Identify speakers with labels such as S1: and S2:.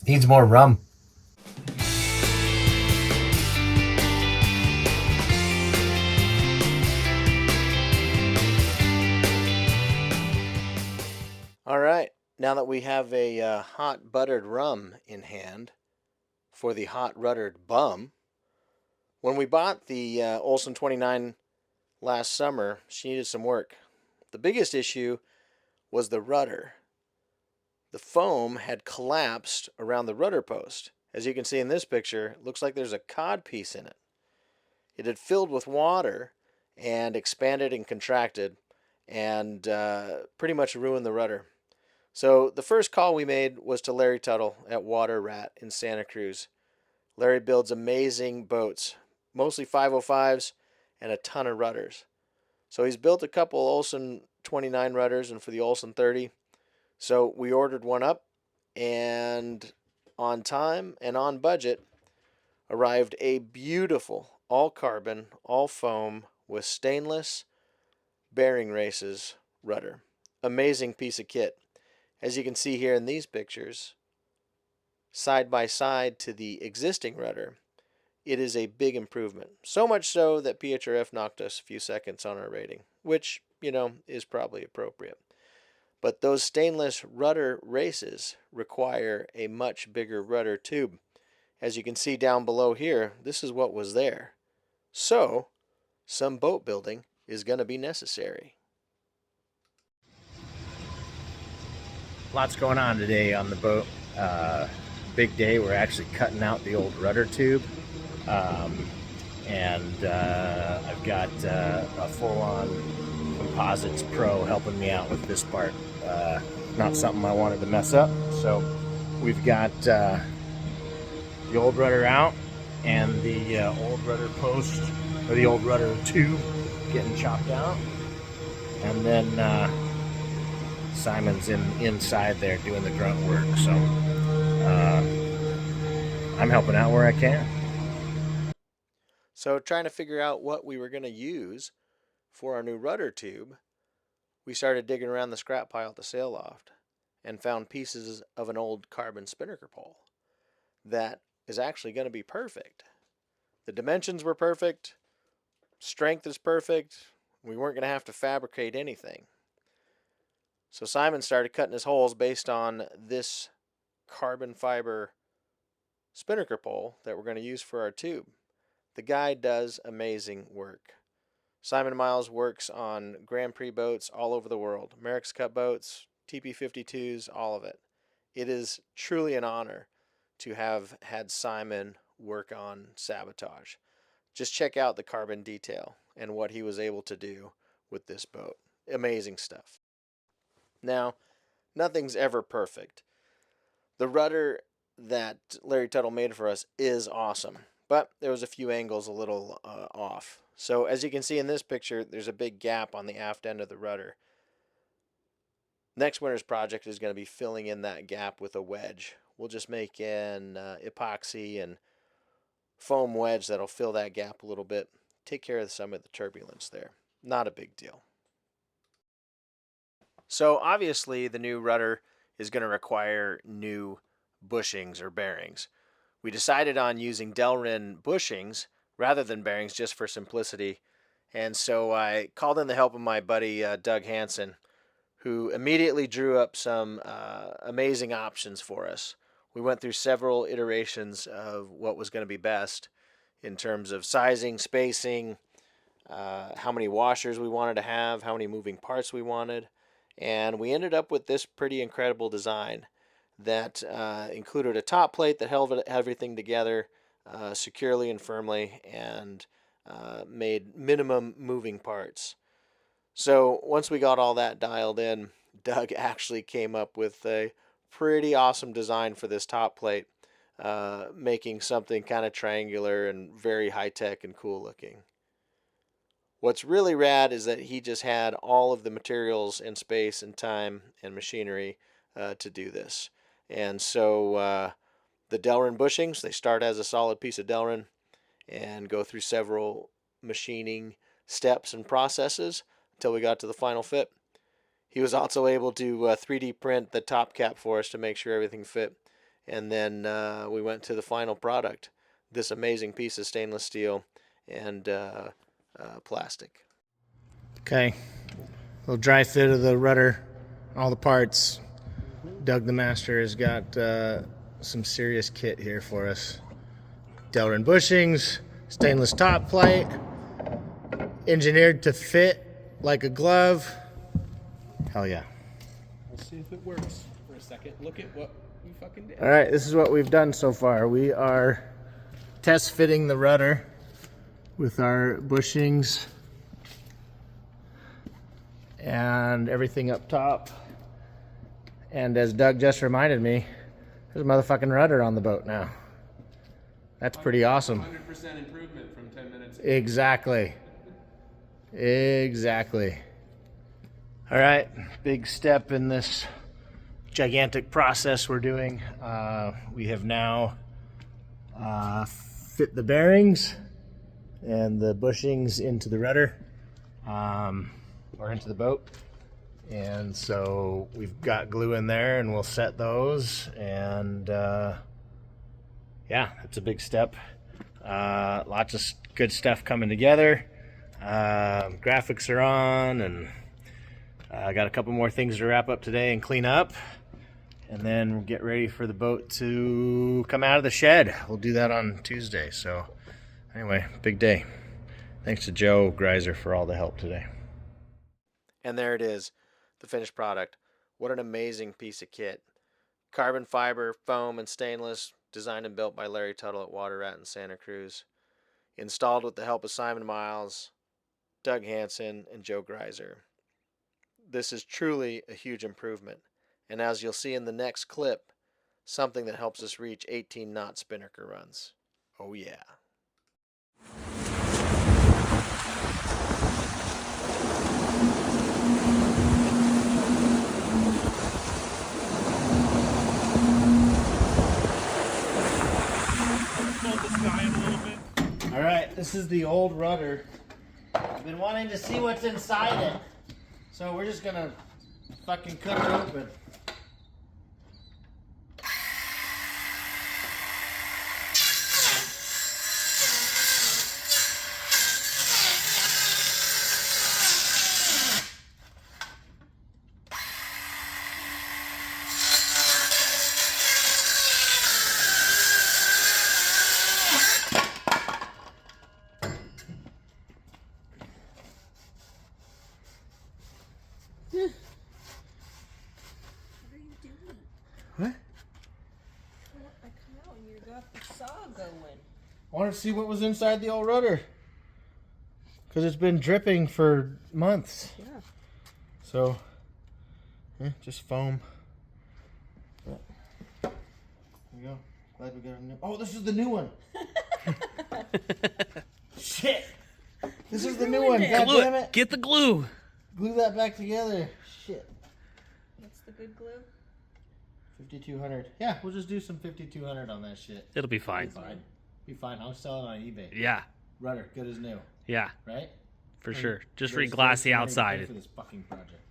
S1: Needs more rum.
S2: All right, now that we have a hot buttered rum in hand for the hot ruddered bum, when we bought the Olson 29 last summer, she needed some work. The biggest issue was the rudder. The foam had collapsed around the rudder post. As you can see in this picture, it looks like there's a cod piece in it. It had filled with water and expanded and contracted and pretty much ruined the rudder. So the first call we made was to Larry Tutle at Water Rat in Santa Cruz. Larry builds amazing boats, mostly 505s and a ton of rudders. So he's built a couple Olson 29 rudders and for the Olson 30. So we ordered one up and on time and on budget arrived a beautiful all carbon, all foam with stainless bearing races rudder. Amazing piece of kit. As you can see here in these pictures, side by side to the existing rudder, it is a big improvement. So much so that PHRF knocked us a few seconds on our rating, which, is probably appropriate. But those stainless rudder races require a much bigger rudder tube. As you can see down below here, this is what was there. So, some boat building is going to be necessary.
S1: Lots going on today on the boat. Big day. We're actually cutting out the old rudder tube. And I've got a full-on composites pro helping me out with this part. Not something I wanted to mess up. So we've got the old rudder out and the old rudder post, or the old rudder tube getting chopped out. And then Simon's inside there doing the grunt work. So I'm helping out where I can.
S2: So, trying to figure out what we were going to use for our new rudder tube, we started digging around the scrap pile at the sail loft and found pieces of an old carbon spinnaker pole that is actually going to be perfect. The dimensions were perfect, strength is perfect. We weren't going to have to fabricate anything. So Simon started cutting his holes based on this carbon fiber spinnaker pole that we're going to use for our tube. The guy does amazing work. Simon Miles works on Grand Prix boats all over the world, Merrick's Cup boats, TP52s, all of it. It is truly an honor to have had Simon work on Sabotage. Just check out the carbon detail and what he was able to do with this boat. Amazing stuff. Now, nothing's ever perfect. The rudder that Larry Tuttle made for us is awesome, but there was a few angles a little off. So as you can see in this picture, there's a big gap on the aft end of the rudder. Next winter's project is going to be filling in that gap with a wedge. We'll just make an epoxy and foam wedge that'll fill that gap a little bit, take care of some of the turbulence there. Not a big deal. So obviously the new rudder is going to require new bushings or bearings. We decided on using Delrin bushings rather than bearings just for simplicity. And so I called in the help of my buddy Doug Hansen, who immediately drew up some amazing options for us. We went through several iterations of what was going to be best in terms of sizing, spacing, how many washers we wanted to have, how many moving parts we wanted. And we ended up with this pretty incredible design that included a top plate that held everything together securely and firmly and made minimum moving parts. So once we got all that dialed in, Doug actually came up with a pretty awesome design for this top plate, making something kind of triangular and very high-tech and cool looking. What's really rad is that he just had all of the materials and space and time and machinery to do this. And so the Delrin bushings, they start as a solid piece of Delrin and go through several machining steps and processes until we got to the final fit. He was also able to 3D print the top cap for us to make sure everything fit. And then we went to the final product, this amazing piece of stainless steel and plastic.
S1: Okay, little dry fit of the rudder, all the parts. Doug the Master has got some serious kit here for us. Delrin bushings, stainless top plate, engineered to fit like a glove. Hell yeah.
S3: We'll see if it works for a second. Look at what we fucking did.
S1: All right, this is what we've done so far. We are test fitting the rudder with our bushings and everything up top. And as Doug just reminded me, there's a motherfucking rudder on the boat now. That's pretty awesome.
S3: 100% improvement from 10 minutes ago.
S1: Exactly. Exactly. All right, big step in this gigantic process we're doing. We have now fit the bearings and the bushings into the rudder, or into the boat. And so we've got glue in there and we'll set those, and yeah, it's a big step. Lots of good stuff coming together. Graphics are on, and I got a couple more things to wrap up today and clean up, and then we'll get ready for the boat to come out of the shed. We'll do that on Tuesday. So anyway, big day. Thanks to Joe Griser for all the help today.
S2: And there it is, the finished product. What an amazing piece of kit. Carbon fiber, foam, and stainless, designed and built by Larry Tutle at Water Rat in Santa Cruz. Installed with the help of Simon Miles, Doug Hansen, and Joe Griser. This is truly a huge improvement, and as you'll see in the next clip, something that helps us reach 18-knot spinnaker runs. Oh yeah.
S1: All right, this is the old rudder. I've been wanting to see what's inside it, so we're just gonna fucking cut it open. What?
S4: I come out and you got the saw going.
S1: I wanted to see what was inside the old rudder, because it's been dripping for months.
S4: Yeah.
S1: So, just foam. But, there we go. Glad we got a new. Oh, this is the new one. Shit. This is the new one. God damn it.
S3: Get the glue.
S1: Glue that back together. Shit.
S4: What's the good glue?
S1: 5200. Yeah, we'll just do some 5200 on that shit.
S3: It'll be fine.
S1: Be fine. I'll sell it on eBay.
S3: Yeah.
S1: Rudder, good as new.
S3: Yeah.
S1: Right?
S3: For sure. Just
S1: There's
S3: re-glass the
S1: $3,400
S3: outside.
S1: for this fucking project.